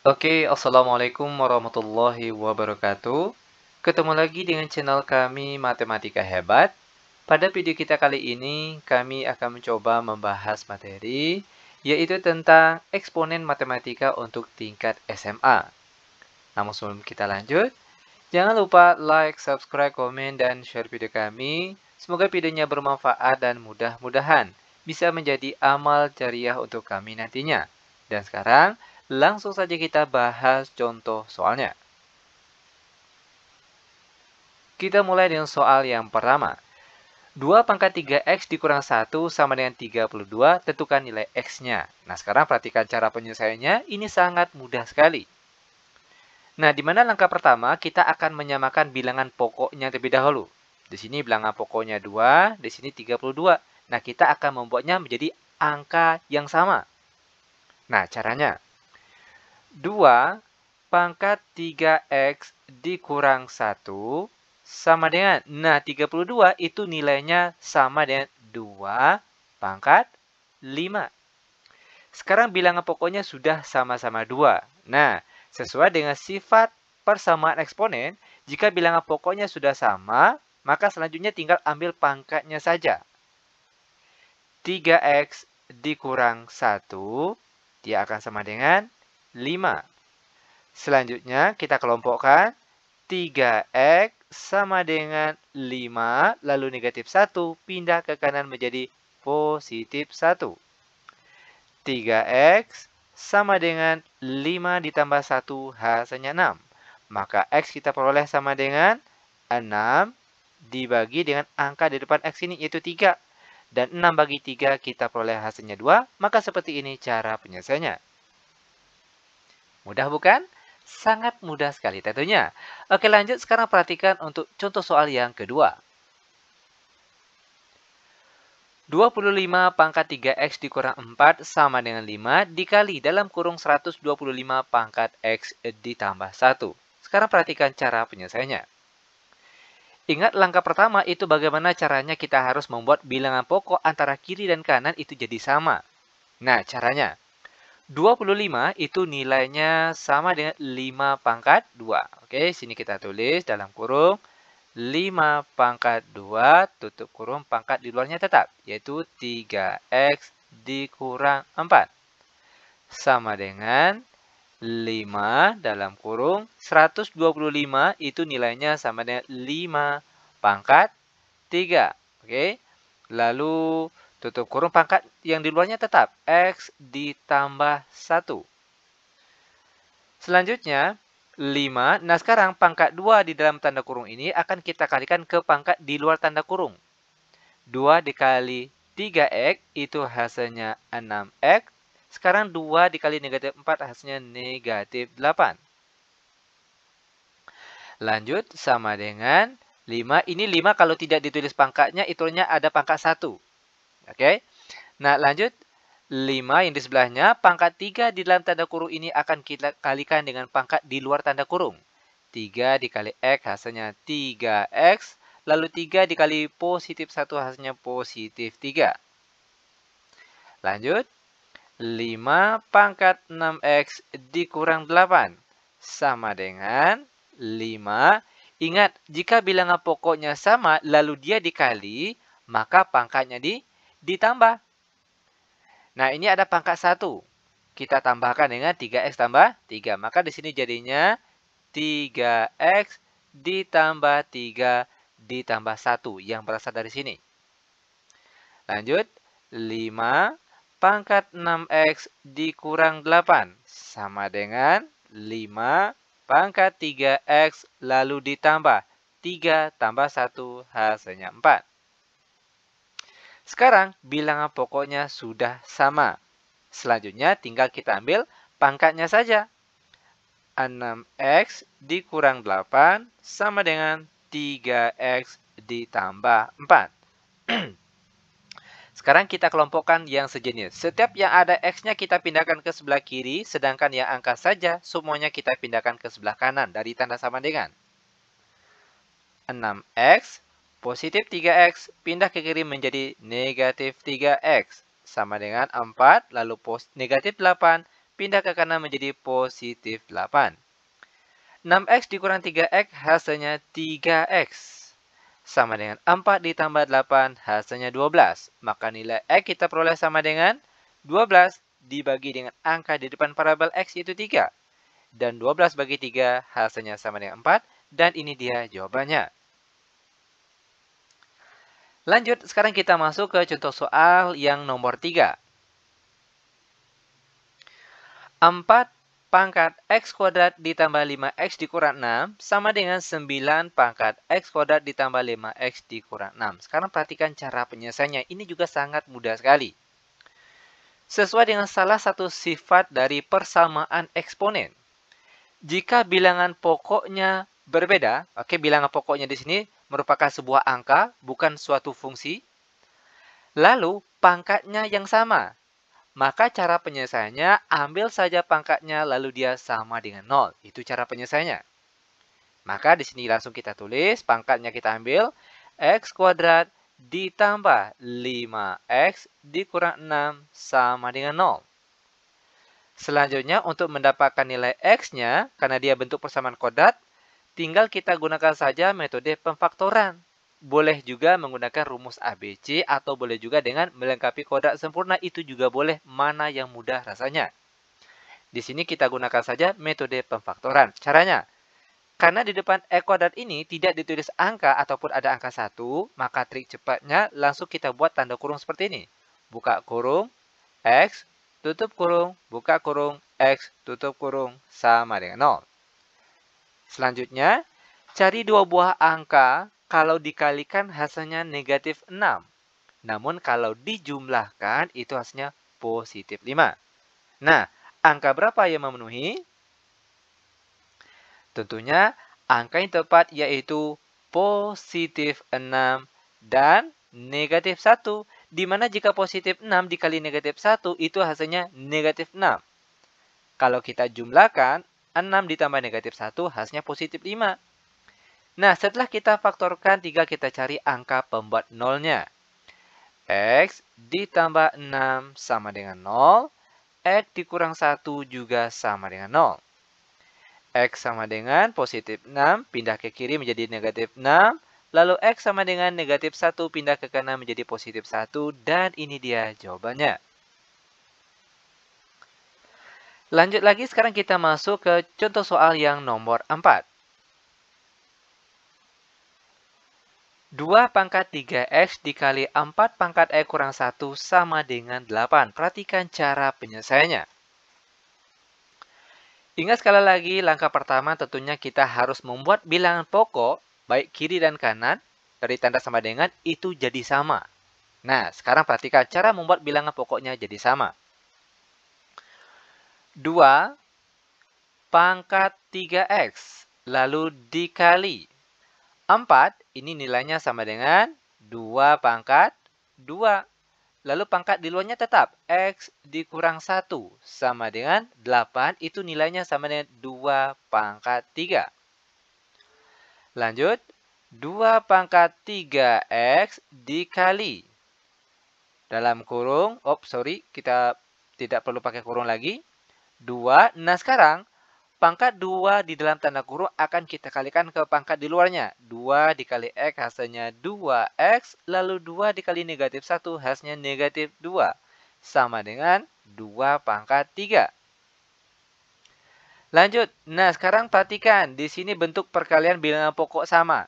Oke, Assalamualaikum warahmatullahi wabarakatuh. Ketemu lagi dengan channel kami Matematika Hebat. Pada video kita kali ini, kami akan mencoba membahas materi, yaitu tentang eksponen matematika untuk tingkat SMA. Namun sebelum kita lanjut, jangan lupa like, subscribe, komen, dan share video kami. Semoga videonya bermanfaat dan mudah-mudahan bisa menjadi amal jariah untuk kami nantinya. Dan sekarang, langsung saja kita bahas contoh soalnya. Kita mulai dengan soal yang pertama. 2 pangkat 3x dikurang 1 sama dengan 32, tentukan nilai x-nya. Nah, sekarang perhatikan cara penyelesaiannya, ini sangat mudah sekali. Nah, di mana langkah pertama, kita akan menyamakan bilangan pokoknya terlebih dahulu. Di sini bilangan pokoknya 2, di sini 32. Nah, kita akan membuatnya menjadi angka yang sama. Nah, caranya. 2 pangkat 3x dikurang 1 sama dengan, nah 32 itu nilainya sama dengan 2 pangkat 5. Sekarang bilangan pokoknya sudah sama-sama 2. Nah, sesuai dengan sifat persamaan eksponen, jika bilangan pokoknya sudah sama, maka selanjutnya tinggal ambil pangkatnya saja. 3x dikurang 1, dia akan sama dengan 5. Selanjutnya kita kelompokkan 3x sama dengan 5, lalu negatif 1, pindah ke kanan menjadi positif 1. 3x sama dengan 5 ditambah 1 hasilnya 6. Maka x kita peroleh sama dengan 6 dibagi dengan angka di depan x ini yaitu 3. Dan 6 bagi 3 kita peroleh hasilnya 2. Maka seperti ini cara penyelesaiannya. Mudah bukan? Sangat mudah sekali tentunya. Oke, lanjut sekarang perhatikan untuk contoh soal yang kedua. 25 pangkat 3x dikurang 4 sama dengan 5 dikali dalam kurung 125 pangkat x ditambah 1. Sekarang perhatikan cara penyelesaiannya. Ingat langkah pertama itu bagaimana caranya kita harus membuat bilangan pokok antara kiri dan kanan itu jadi sama. Nah, caranya. 25 itu nilainya sama dengan 5 pangkat 2. Oke, sini kita tulis dalam kurung 5 pangkat 2 tutup kurung pangkat di luarnya tetap, yaitu 3x dikurang 4. Sama dengan 5 dalam kurung 125 itu nilainya sama dengan 5 pangkat 3. Oke, lalu tutup kurung pangkat yang di luarnya tetap, x ditambah 1. Selanjutnya, 5. Nah, sekarang pangkat 2 di dalam tanda kurung ini akan kita kalikan ke pangkat di luar tanda kurung. 2 dikali 3x itu hasilnya 6x. Sekarang 2 dikali negatif 4 hasilnya negatif 8. Lanjut, sama dengan 5. Ini 5 kalau tidak ditulis pangkatnya, itunya ada pangkat 1. Oke. Nah, lanjut. 5 yang di sebelahnya, pangkat 3 di dalam tanda kurung ini akan kita kalikan dengan pangkat di luar tanda kurung. 3 dikali x hasilnya 3x, lalu 3 dikali positif 1 hasilnya positif 3. Lanjut, 5 pangkat 6x dikurang 8 sama dengan 5. Ingat, jika bilangan pokoknya sama lalu dia dikali, maka pangkatnya ditambah. Nah, ini ada pangkat 1. Kita tambahkan dengan 3x tambah 3. Maka di sini jadinya 3x ditambah 3 ditambah 1 yang berasal dari sini. Lanjut, 5 pangkat 6x dikurang 8 sama dengan 5 pangkat 3x lalu ditambah 3 tambah 1 hasilnya 4. Sekarang bilangan pokoknya sudah sama. Selanjutnya tinggal kita ambil pangkatnya saja. 6x dikurang 8 sama dengan 3x ditambah 4. Sekarang kita kelompokkan yang sejenis. Setiap yang ada x-nya kita pindahkan ke sebelah kiri, sedangkan yang angka saja semuanya kita pindahkan ke sebelah kanan dari tanda sama dengan. 6x positif 3x pindah ke kiri menjadi negatif 3x. Sama dengan 4, lalu negatif 8 pindah ke kanan menjadi positif 8. 6x dikurang 3x hasilnya 3x. Sama dengan 4 ditambah 8 hasilnya 12. Maka nilai x kita peroleh sama dengan 12 dibagi dengan angka di depan parabel x yaitu 3. Dan 12 bagi 3 hasilnya sama dengan 4. Dan ini dia jawabannya. Lanjut, sekarang kita masuk ke contoh soal yang nomor 3. 4 pangkat x kuadrat ditambah 5x dikurang 6 sama dengan 9 pangkat x kuadrat ditambah 5x dikurang 6. Sekarang perhatikan cara penyelesaiannya. Ini juga sangat mudah sekali. Sesuai dengan salah satu sifat dari persamaan eksponen. Jika bilangan pokoknya berbeda, bilangan pokoknya di sini merupakan sebuah angka, bukan suatu fungsi. Lalu pangkatnya yang sama. Maka cara penyelesaiannya, ambil saja pangkatnya lalu dia sama dengan 0. Itu cara penyelesaiannya. Maka di sini langsung kita tulis, pangkatnya kita ambil, x kuadrat ditambah 5x dikurang 6 sama dengan 0. Selanjutnya, untuk mendapatkan nilai x-nya, karena dia bentuk persamaan kuadrat, tinggal kita gunakan saja metode pemfaktoran. Boleh juga menggunakan rumus ABC atau boleh juga dengan melengkapi kuadrat sempurna, itu juga boleh, mana yang mudah rasanya. Di sini kita gunakan saja metode pemfaktoran. Caranya, karena di depan x kuadrat ini tidak ditulis angka ataupun ada angka 1, maka trik cepatnya langsung kita buat tanda kurung seperti ini. Buka kurung, x, tutup kurung, buka kurung, x, tutup kurung, sama dengan 0. Selanjutnya, cari dua buah angka. Kalau dikalikan hasilnya negatif 6. Namun kalau dijumlahkan itu hasilnya positif 5. Nah, angka berapa yang memenuhi? Tentunya angka yang tepat yaitu positif 6 dan negatif 1. Di mana jika positif 6 dikali negatif 1 itu hasilnya negatif 6. Kalau kita jumlahkan 6 ditambah negatif 1 hasilnya positif 5. Nah, setelah kita faktorkan, tinggal kita cari angka pembuat nolnya. X ditambah 6 sama dengan 0. X dikurang 1 juga sama dengan 0. X sama dengan positif 6, pindah ke kiri menjadi negatif 6. Lalu X sama dengan negatif 1, pindah ke kanan menjadi positif 1. Dan ini dia jawabannya. Lanjut lagi, sekarang kita masuk ke contoh soal yang nomor 4. 2 pangkat 3x dikali 4 pangkat x kurang 1 sama dengan 8. Perhatikan cara penyelesaiannya. Ingat sekali lagi, langkah pertama tentunya kita harus membuat bilangan pokok, baik kiri dan kanan, dari tanda sama dengan, itu jadi sama. Nah, sekarang perhatikan cara membuat bilangan pokoknya jadi sama. 2 pangkat 3x, lalu dikali 4, ini nilainya sama dengan 2 pangkat 2. Lalu pangkat di luarnya tetap. X dikurang 1 sama dengan 8. Itu nilainya sama dengan 2 pangkat 3. Lanjut. 2 pangkat 3x dikali. Dalam kurung. Kita tidak perlu pakai kurung lagi. 2. Nah, sekarang pangkat 2 di dalam tanda kurung akan kita kalikan ke pangkat di luarnya. 2 dikali X hasilnya 2X. Lalu 2 dikali negatif 1 hasilnya negatif 2. Sama dengan 2 pangkat 3. Lanjut. Nah, sekarang perhatikan. Di sini bentuk perkalian bilangan pokok sama.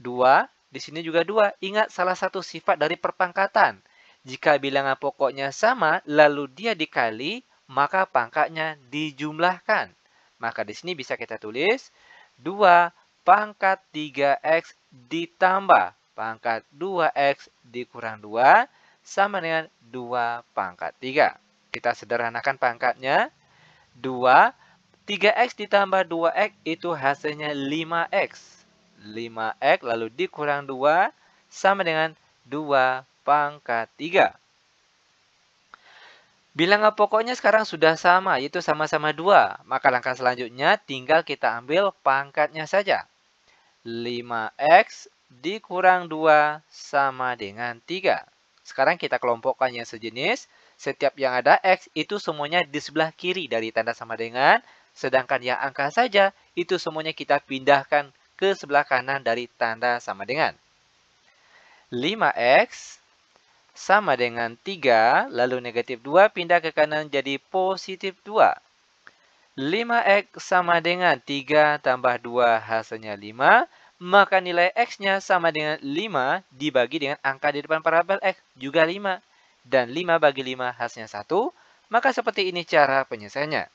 2. Di sini juga 2. Ingat salah satu sifat dari perpangkatan. Jika bilangan pokoknya sama, lalu dia dikali, maka pangkatnya dijumlahkan. Maka di sini bisa kita tulis 2 pangkat 3x ditambah pangkat 2x dikurang 2 sama dengan 2 pangkat 3. Kita sederhanakan pangkatnya. 2, 3x ditambah 2x itu hasilnya 5x. 5x lalu dikurang 2 sama dengan 2 pangkat 3. Bilangan pokoknya sekarang sudah sama, yaitu sama-sama 2. Maka langkah selanjutnya tinggal kita ambil pangkatnya saja. 5x dikurang 2 sama dengan 3. Sekarang kita kelompokkan yang sejenis. Setiap yang ada X itu semuanya di sebelah kiri dari tanda sama dengan, sedangkan yang angka saja itu semuanya kita pindahkan ke sebelah kanan dari tanda sama dengan. 5X sama dengan 3, lalu negatif 2 pindah ke kanan jadi positif 2. 5X sama dengan 3 tambah 2 hasilnya 5, maka nilai X-nya sama dengan 5 dibagi dengan angka di depan parabel X, juga 5. Dan 5 bagi 5 hasilnya 1, maka seperti ini cara penyelesaiannya.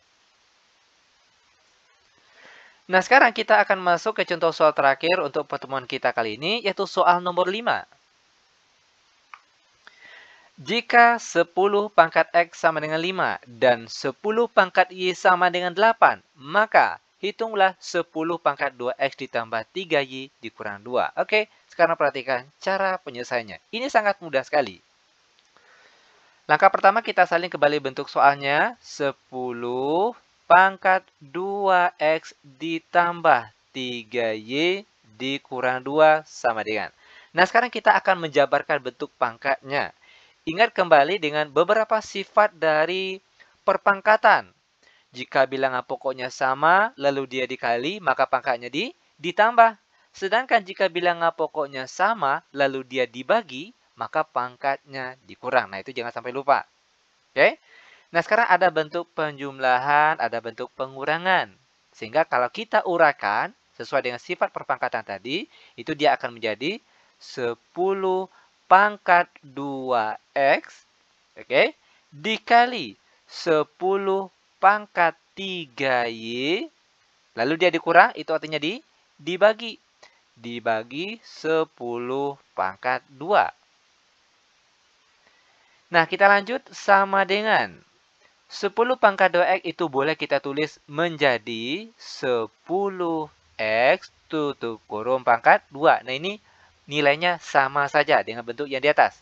Nah, sekarang kita akan masuk ke contoh soal terakhir untuk pertemuan kita kali ini, yaitu soal nomor 5. Jika 10 pangkat X sama dengan 5 dan 10 pangkat Y sama dengan 8, maka hitunglah 10 pangkat 2X ditambah 3Y dikurang 2. Oke, sekarang perhatikan cara penyelesaiannya. Ini sangat mudah sekali. Langkah pertama kita salin kembali bentuk soalnya. 10 pangkat 2X ditambah 3Y dikurang 2 sama dengan. Nah, sekarang kita akan menjabarkan bentuk pangkatnya. Ingat kembali dengan beberapa sifat dari perpangkatan. Jika bilangan pokoknya sama, lalu dia dikali, maka pangkatnya ditambah. Sedangkan jika bilangan pokoknya sama, lalu dia dibagi, maka pangkatnya dikurang. Nah, itu jangan sampai lupa. Oke? Nah, sekarang ada bentuk penjumlahan, ada bentuk pengurangan. Sehingga kalau kita uraikan, sesuai dengan sifat perpangkatan tadi, itu dia akan menjadi 10 pangkat 2X, oke, dikali 10 pangkat 3Y, lalu dia dikurang, itu artinya dibagi. Dibagi 10 pangkat 2. Nah, kita lanjut sama dengan 10 pangkat 2X itu boleh kita tulis menjadi 10X tutup kurung pangkat 2. Nah, ini nilainya sama saja dengan bentuk yang di atas.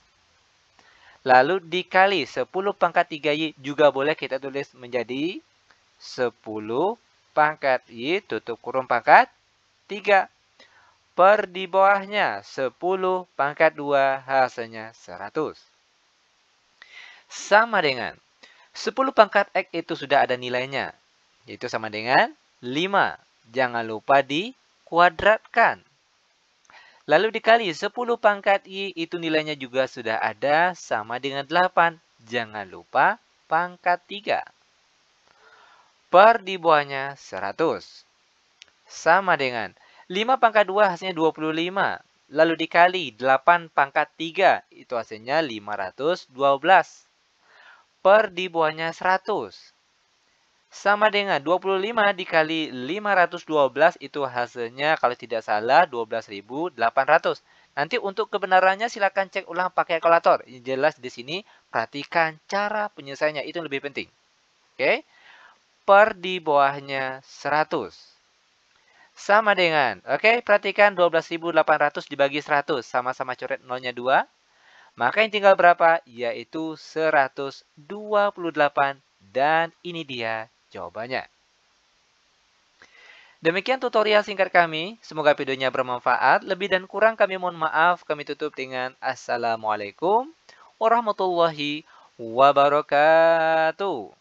Lalu dikali 10 pangkat 3Y juga boleh kita tulis menjadi 10 pangkat Y tutup kurung pangkat 3. Per di bawahnya 10 pangkat 2 hasilnya 100. Sama dengan 10 pangkat X itu sudah ada nilainya. Yaitu sama dengan 5. Jangan lupa dikuadratkan. Lalu dikali 10 pangkat Y itu nilainya juga sudah ada sama dengan 8. Jangan lupa pangkat 3. Per di bawahnya 100. Sama dengan 5 pangkat 2 hasilnya 25. Lalu dikali 8 pangkat 3 itu hasilnya 512. Per di bawahnya 100. Sama dengan 25 dikali 512 itu hasilnya kalau tidak salah 12.800. Nanti untuk kebenarannya silakan cek ulang pakai kalkulator. Yang jelas di sini perhatikan cara penyelesaiannya, itu yang lebih penting. Oke. Per di bawahnya 100. Sama dengan, oke, perhatikan 12.800 dibagi 100. Sama-sama coret nolnya 2. Maka yang tinggal berapa? Yaitu 128. Dan ini dia jawabannya. Demikian tutorial singkat kami. Semoga videonya bermanfaat. Lebih dan kurang kami mohon maaf. Kami tutup dengan Assalamualaikum warahmatullahi wabarakatuh.